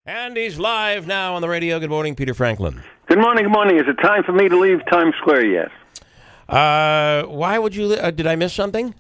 And he's live now on the radio. Good morning, Peter Franklin. Good morning, good morning. Is it time for me to leave Times Square yet? Why would you... did I miss something?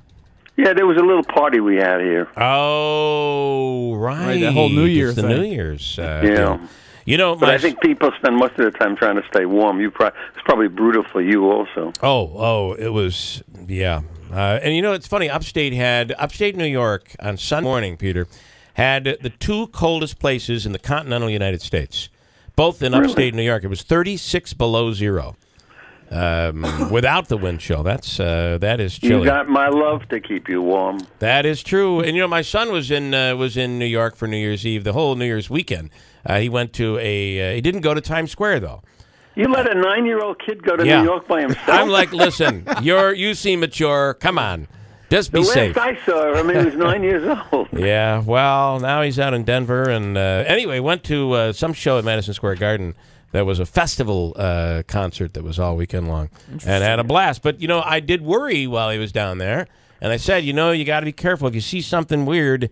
Yeah, there was a little party we had here. Oh, right. The whole New Year's thing. New Year's yeah. thing. You know, but I think people spend most of the time trying to stay warm. It's probably brutal for you also. Oh, it was, yeah. And you know, it's funny, upstate New York on Sunday morning, Peter, had the two coldest places in the continental United States, both in upstate New York. It was 36 below zero. Without the wind chill, that is chilly. You got my love to keep you warm. That is true. And you know, my son was in New York for New Year's Eve, the whole New Year's weekend. He went to he didn't go to Times Square though. You let a 9-year-old kid go to New York by himself? I'm like, listen, you seem mature. Come on, just be safe. The last I saw him, he was 9 years old. Yeah, well, now he's out in Denver, and anyway, went to some show at Madison Square Garden. That was a festival concert that was all weekend long, and had a blast. But, you know, I did worry while he was down there, and I said, you know, you got to be careful. If you see something weird,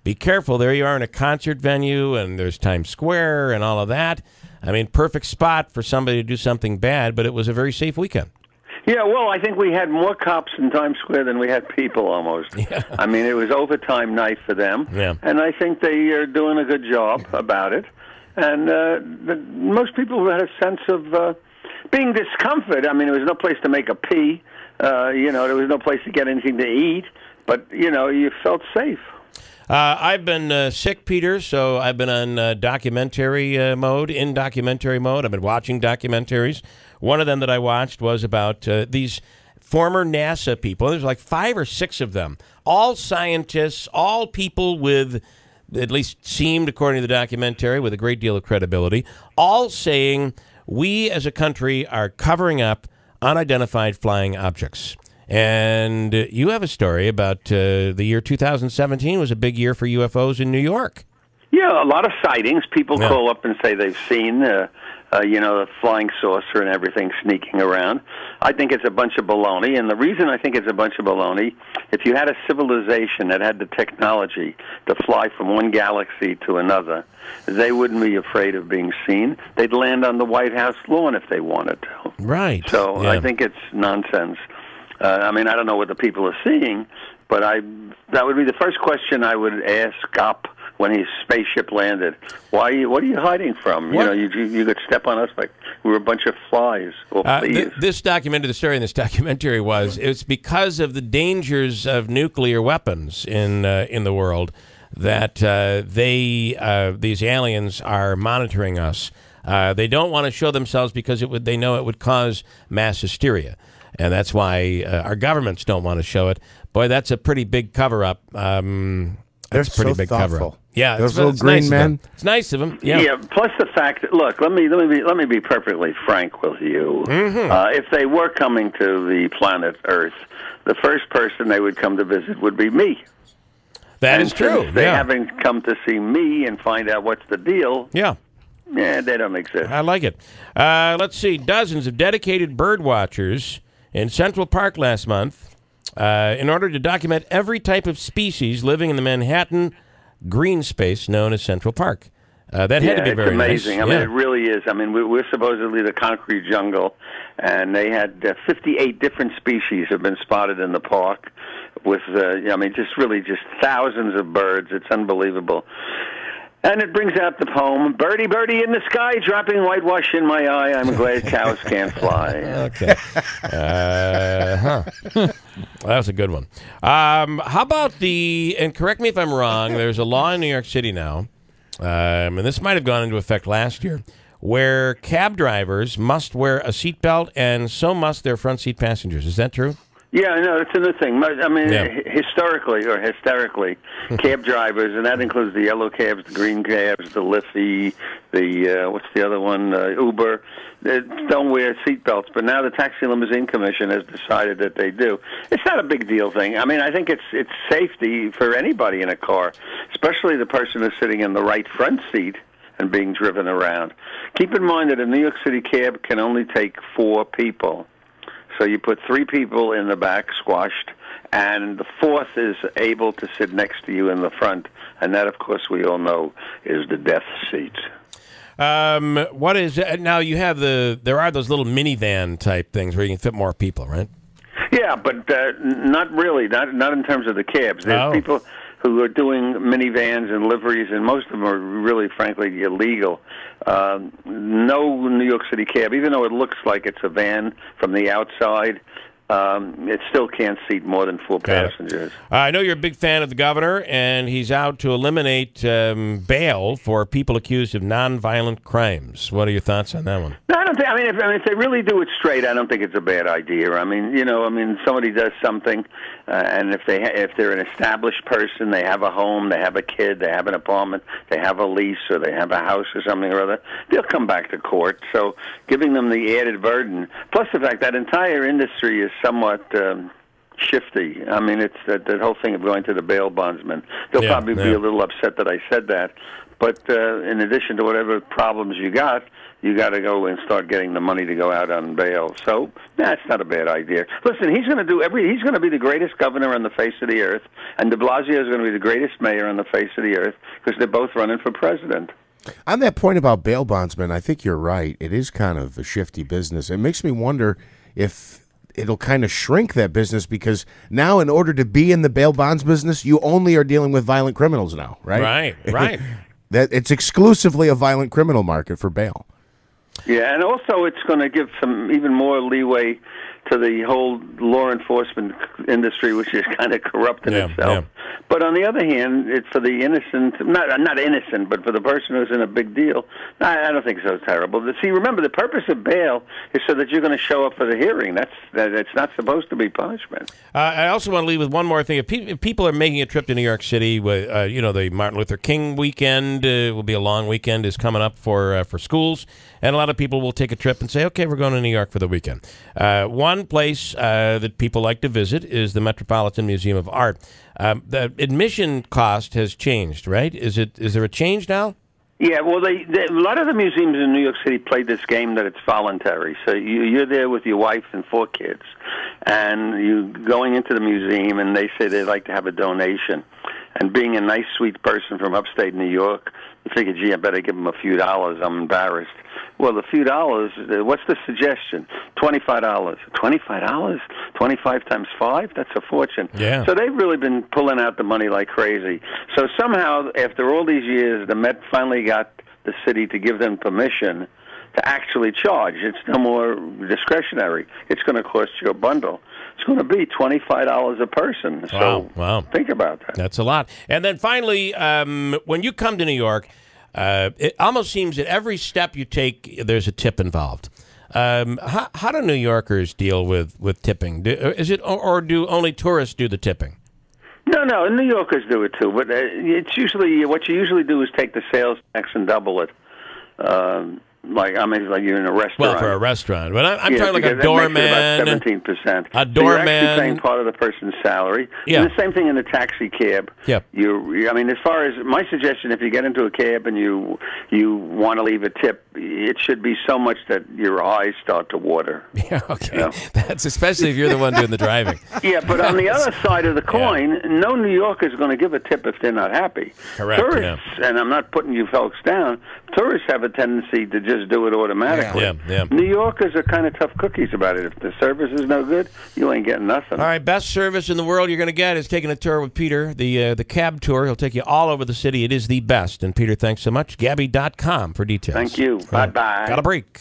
be careful. There you are in a concert venue, and there's Times Square and all of that. I mean, perfect spot for somebody to do something bad, but it was a very safe weekend. Yeah, well, I think we had more cops in Times Square than we had people almost. Yeah. I mean, it was overtime night for them, and I think they are doing a good job about it. And most people had a sense of being discomfort. I mean, there was no place to make a pee. You know, there was no place to get anything to eat. But, you know, you felt safe. I've been sick, Peter, so I've been on documentary mode, in documentary mode. I've been watching documentaries. One of them that I watched was about these former NASA people. There's like 5 or 6 of them, all scientists, all people with... at least seemed, according to the documentary, with a great deal of credibility, all saying we as a country are covering up unidentified flying objects. And you have a story about the year 2017 was a big year for UFOs in New York. Yeah, a lot of sightings. People call up and say they've seen, you know, the flying saucer and everything sneaking around. I think it's a bunch of baloney, and the reason I think it's a bunch of baloney, if you had a civilization that had the technology to fly from one galaxy to another, they wouldn't be afraid of being seen. They'd land on the White House lawn if they wanted to. Right. So I think it's nonsense. I mean, I don't know what the people are seeing, but that would be the first question I would ask up when his spaceship landed. What are you hiding from? What? You know, you could step on us like we were a bunch of flies. The story in this documentary was it's because of the dangers of nuclear weapons in the world that these aliens are monitoring us. They don't want to show themselves because they know it would cause mass hysteria, and that's why our governments don't want to show it. Boy, that's a pretty big cover-up. That's a pretty big cover-up. Yeah, those little green men. It's nice of them. Yeah. Yeah. Plus the fact that look, let me be perfectly frank with you. If they were coming to the planet Earth, the first person they would come to visit would be me. That is true. They haven't come to see me and find out what's the deal. Yeah. Yeah, they don't exist. I like it. Let's see. Dozens of dedicated bird watchers in Central Park last month in order to document every type of species living in the Manhattan green space known as Central Park. That had to be very amazing. Nice. I mean, it really is. I mean, we're supposedly the concrete jungle, and they had 58 different species have been spotted in the park with, I mean, just thousands of birds. It's unbelievable. And it brings out the poem, Birdie, birdie in the sky, dropping whitewash in my eye. I'm glad cows can't fly. Okay. Well, that was a good one. How about and correct me if I'm wrong, there's a law in New York City now, and this might have gone into effect last year, where cab drivers must wear a seatbelt, and so must their front seat passengers. Is that true? Yeah, no, that's another thing. I mean, historically or hysterically, cab drivers, and that includes the yellow cabs, the green cabs, the Liffey, what's the other one, Uber, they don't wear seatbelts. But now the Taxi Limousine Commission has decided that they do. It's not a big deal thing. I mean, I think it's safety for anybody in a car, especially the person who's sitting in the right front seat and being driven around. Keep in mind that a New York City cab can only take 4 people. So you put 3 people in the back, squashed, and the 4th is able to sit next to you in the front and that, of course, we all know is the death seat. What is now? You have there are those little minivan type things where you can fit more people, right? Yeah, but not really. Not in terms of the cabs. There's people who are doing minivans and liveries, and most of them are really, frankly, illegal. No New York City cab, even though it looks like it's a van from the outside, it still can't seat more than 4 passengers. I know you're a big fan of the governor, and he's out to eliminate bail for people accused of nonviolent crimes. What are your thoughts on that one? No, I don't think. I mean, if they really do it straight, I don't think it's a bad idea. I mean, somebody does something, and if they're an established person, they have a home, they have a kid, they have an apartment, they have a lease, or they have a house or something or other, they'll come back to court. So, giving them the added burden, plus the fact that entire industry is somewhat shifty. I mean, it's that whole thing of going to the bail bondsman. They'll probably be a little upset that I said that. But in addition to whatever problems you got to go and start getting the money to go out on bail. So that's not a bad idea. Listen, he's going to be the greatest governor on the face of the earth, and de Blasio is going to be the greatest mayor on the face of the earth because they're both running for president. On that point about bail bondsmen, I think you're right. It is kind of a shifty business. It makes me wonder if it'll kind of shrink that business, because now in order to be in the bail bonds business, you only are dealing with violent criminals now, right? Right. That it's exclusively a violent criminal market for bail. Yeah, and also it's going to give some even more leeway to the whole law enforcement industry, which is kind of corrupt in itself. Yeah. But on the other hand, it's for the innocent, not innocent, but for the person who's in a big deal, I don't think so terrible. See, remember, the purpose of bail is so that you're going to show up for the hearing. It's not supposed to be punishment. I also want to leave with one more thing. If people are making a trip to New York City, the Martin Luther King weekend will be a long weekend, is coming up for schools, and a lot of people will take a trip and say, okay, we're going to New York for the weekend. One place that people like to visit is the Metropolitan Museum of Art. The admission cost has changed, right? Is there a change now? Yeah, well, a lot of the museums in New York City play this game that it's voluntary. So you're there with your wife and 4 kids, and you're going into the museum, and they say they'd like to have a donation. And being a nice, sweet person from upstate New York, you figure, gee, I better give them a few dollars. I'm embarrassed. Well, a few dollars, what's the suggestion? $25. $25? 25 times 5? That's a fortune. Yeah. So they've really been pulling out the money like crazy. So somehow, after all these years, the Met finally got the city to give them permission to actually charge. It's no more discretionary. It's going to cost you a bundle. It's going to be $25 a person. So think about that. That's a lot. And then finally, when you come to New York, it almost seems that every step you take, there's a tip involved. How do New Yorkers deal with tipping? Or do only tourists do the tipping? No, New Yorkers do it too. But it's usually what you usually do is take the sales tax and double it. Like you're in a restaurant. Well, for a restaurant, but I'm talking like a doorman. About 17%. A doorman. So you're actually paying part of the person's salary. Yeah. And the same thing in the taxi cab. Yep. As far as my suggestion, if you get into a cab and you want to leave a tip, it should be so much that your eyes start to water. Yeah. Okay. That's especially if you're the one doing the driving. Yeah, but on the other side of the coin, no New Yorker is going to give a tip if they're not happy. Correct. Tourists, and I'm not putting you folks down, tourists have a tendency to just do it automatically. Yeah. New Yorkers are kind of tough cookies about it. If the service is no good, you ain't getting nothing. All right, best service in the world you're going to get is taking a tour with Peter, the cab tour. He'll take you all over the city. It is the best. And Peter, thanks so much. Gabby.com for details. Thank you. Bye-bye. Got a break.